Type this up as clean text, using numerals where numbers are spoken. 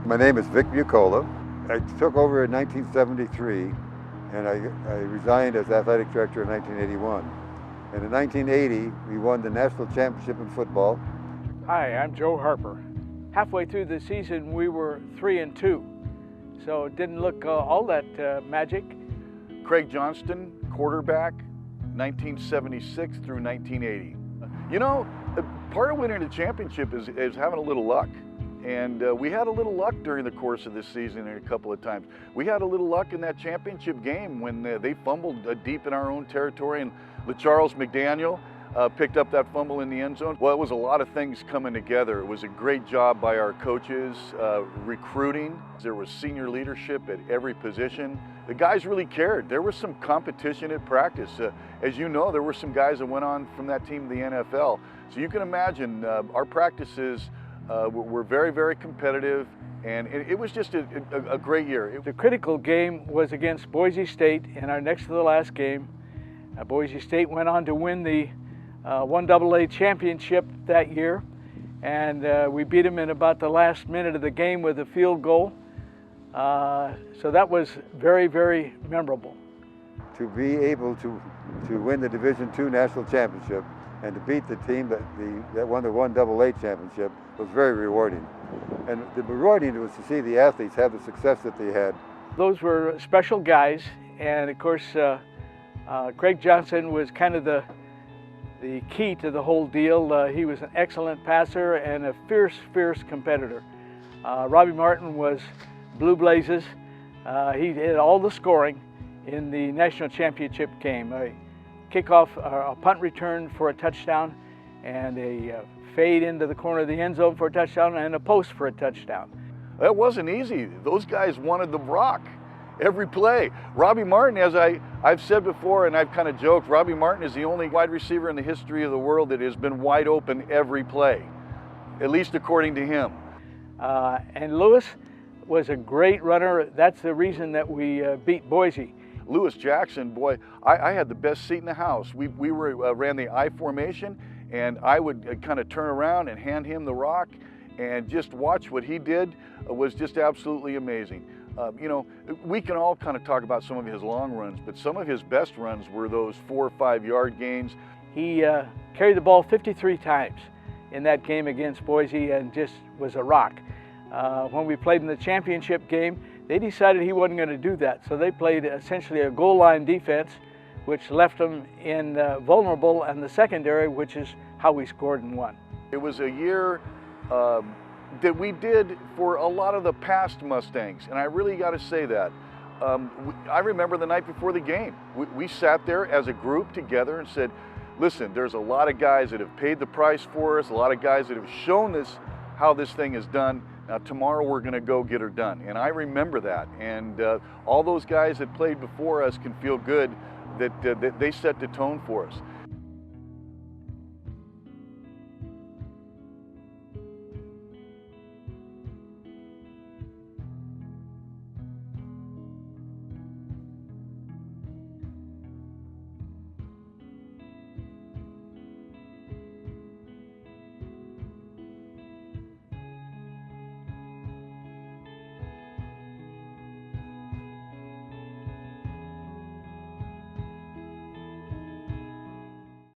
My name is Vic Buccola. I took over in 1973 and I resigned as athletic director in 1981. And in 1980, we won the national championship in football. Hi, I'm Joe Harper. Halfway through the season, we were 3-2, so it didn't look all that magic. Craig Johnston, quarterback, 1976 through 1980. You know, part of winning the championship is having a little luck. And we had a little luck during the course of this season a couple of times. We had a little luck in that championship game when they fumbled deep in our own territory, and LeCharles McDaniel picked up that fumble in the end zone. Well, it was a lot of things coming together. It was a great job by our coaches, recruiting. There was senior leadership at every position. The guys really cared. There was some competition at practice. As you know, there were some guys that went on from that team to the NFL. So you can imagine our practices were very, very competitive, and it was just a great year. The critical game was against Boise State in our next to the last game. Boise State went on to win the 1AA championship that year, and we beat them in about the last minute of the game with a field goal. So that was very, very memorable. To be able to win the Division II national championship and to beat the team that won the 1AA championship was very rewarding. And the rewarding was to see the athletes have the success that they had. Those were special guys, and of course Craig Johnston was kind of the key to the whole deal. He was an excellent passer and a fierce competitor. Robbie Martin was Blue Blazes. He did all the scoring in the national championship game. Kickoff, a punt return for a touchdown, and a fade into the corner of the end zone for a touchdown, and a post for a touchdown. That wasn't easy. Those guys wanted the rock every play. Robbie Martin, as I've said before, and I've kind of joked, Robbie Martin is the only wide receiver in the history of the world that has been wide open every play, at least according to him. And Lewis was a great runner. That's the reason that we beat Boise. Lewis Jackson, boy, I had the best seat in the house. We ran the I formation, and I would kind of turn around and hand him the rock, and just watch what he did was just absolutely amazing. You know, we can all kind of talk about some of his long runs, but some of his best runs were those 4 or 5 yard gains. He carried the ball 53 times in that game against Boise and just was a rock. When we played in the championship game, they decided he wasn't going to do that, so they played essentially a goal line defense, which left them in vulnerable and the secondary, which is how we scored and won. It was a year that we did for a lot of the past Mustangs, and I really got to say that. I remember the night before the game, we sat there as a group together and said, listen, there's a lot of guys that have paid the price for us, a lot of guys that have shown us how this thing is done. Now tomorrow we're going to go get her done. And I remember that. And all those guys that played before us can feel good that they set the tone for us.